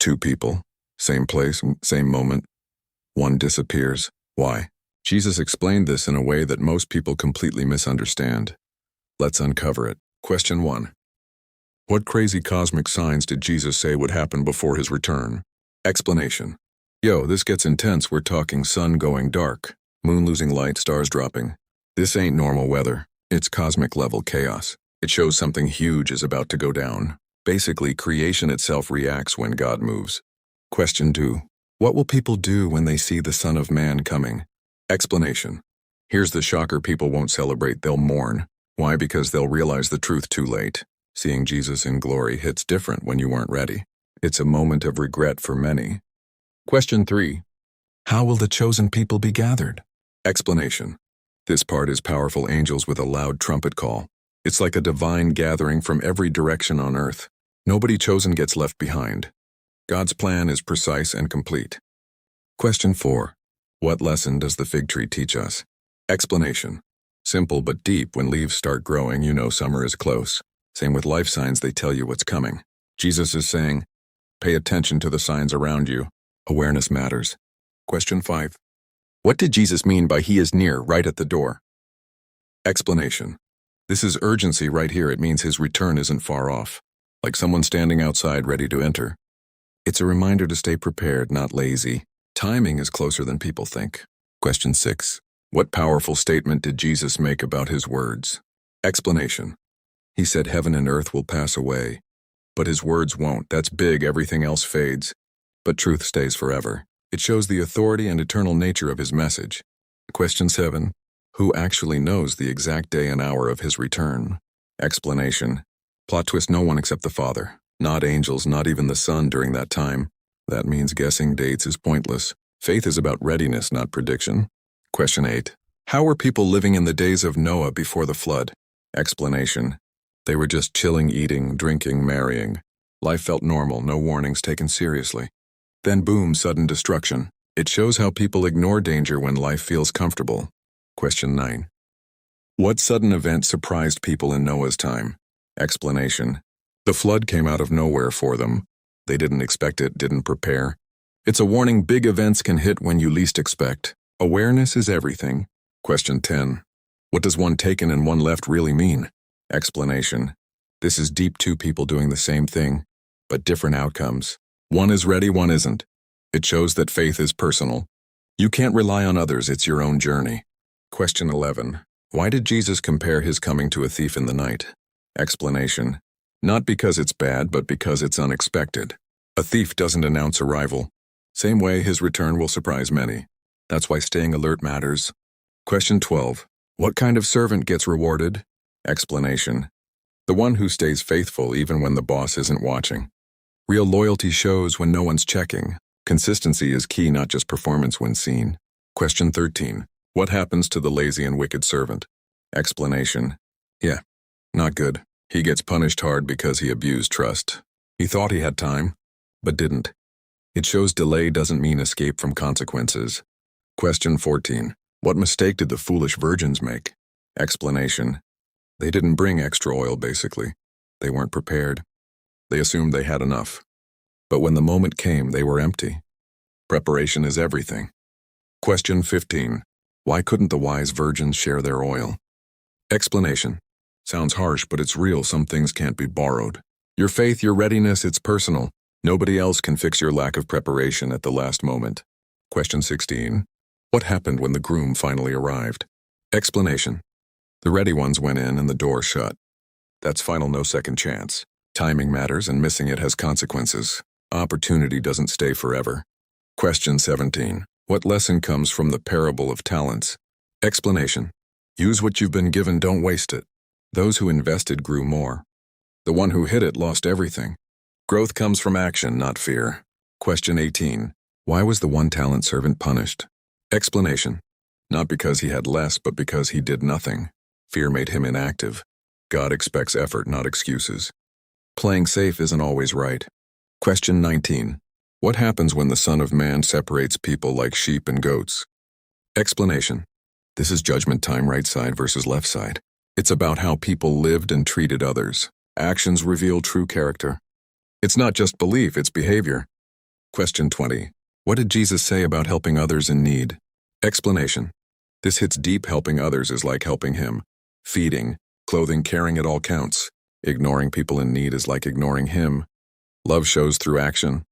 Two people, same place, same moment. One disappears. Why? Jesus explained this in a way that most people completely misunderstand. Let's uncover it. Question 1. What crazy cosmic signs did Jesus say would happen before his return? Explanation. Yo, this gets intense. We're talking sun going dark, moon losing light, stars dropping. This ain't normal weather. It's cosmic level chaos. It shows something huge is about to go down. Basically, creation itself reacts when God moves. Question 2. What will people do when they see the Son of Man coming? Explanation. Here's the shocker: people won't celebrate, they'll mourn. Why? Because they'll realize the truth too late. Seeing Jesus in glory hits different when you weren't ready. It's a moment of regret for many. Question 3. How will the chosen people be gathered? Explanation. This part is powerful. Angels with a loud trumpet call. It's like a divine gathering from every direction on earth. Nobody chosen gets left behind. God's plan is precise and complete. Question 4. What lesson does the fig tree teach us? Explanation. Simple but deep. When leaves start growing, you know summer is close. Same with life signs, they tell you what's coming. Jesus is saying, pay attention to the signs around you. Awareness matters. Question 5. What did Jesus mean by he is near, right at the door? Explanation. This is urgency right here. It means his return isn't far off, like someone standing outside ready to enter. It's a reminder to stay prepared, not lazy. Timing is closer than people think. Question 6. What powerful statement did Jesus make about his words? Explanation. He said heaven and earth will pass away, but his words won't. That's big. Everything else fades, but truth stays forever. It shows the authority and eternal nature of his message. Question 7. Who actually knows the exact day and hour of his return? Explanation. Plot twist: no one except the Father. Not angels, not even the Son during that time. That means guessing dates is pointless. Faith is about readiness, not prediction. Question 8. How were people living in the days of Noah before the flood? Explanation. They were just chilling, eating, drinking, marrying. Life felt normal, no warnings taken seriously. Then boom, sudden destruction. It shows how people ignore danger when life feels comfortable. Question 9. What sudden event surprised people in Noah's time? Explanation. The flood came out of nowhere for them. They didn't expect it, didn't prepare. It's a warning: big events can hit when you least expect. Awareness is everything. Question 10. What does one taken and one left really mean? Explanation. This is deep. Two people doing the same thing, but different outcomes. One is ready, one isn't. It shows that faith is personal. You can't rely on others, it's your own journey. Question 11. Why did Jesus compare his coming to a thief in the night? Explanation. Not because it's bad, but because it's unexpected. A thief doesn't announce arrival. Same way his return will surprise many. That's why staying alert matters. Question 12. What kind of servant gets rewarded? Explanation. The one who stays faithful even when the boss isn't watching. Real loyalty shows when no one's checking. Consistency is key, not just performance when seen. Question 13. What happens to the lazy and wicked servant? Explanation. Yeah, not good. He gets punished hard because he abused trust. He thought he had time, but didn't. It shows delay doesn't mean escape from consequences. Question 14. What mistake did the foolish virgins make? Explanation. They didn't bring extra oil, basically. They weren't prepared. They assumed they had enough. But when the moment came, they were empty. Preparation is everything. Question 15. Why couldn't the wise virgins share their oil? Explanation. Sounds harsh, but it's real. Some things can't be borrowed. Your faith, your readiness, it's personal. Nobody else can fix your lack of preparation at the last moment. Question 16. What happened when the groom finally arrived? Explanation. The ready ones went in and the door shut. That's final, no second chance. Timing matters, and missing it has consequences. Opportunity doesn't stay forever. Question 17. What lesson comes from the parable of talents? Explanation. Use what you've been given, don't waste it. Those who invested grew more. The one who hid it lost everything. Growth comes from action, not fear. Question 18. Why was the one-talent servant punished? Explanation. Not because he had less, but because he did nothing. Fear made him inactive. God expects effort, not excuses. Playing safe isn't always right. Question 19. What happens when the Son of Man separates people like sheep and goats? Explanation. This is judgment time, right side versus left side. It's about how people lived and treated others. Actions reveal true character. It's not just belief, it's behavior. Question 20. What did Jesus say about helping others in need? Explanation. This hits deep. Helping others is like helping him. Feeding, clothing, caring, it all counts. Ignoring people in need is like ignoring him. Love shows through action.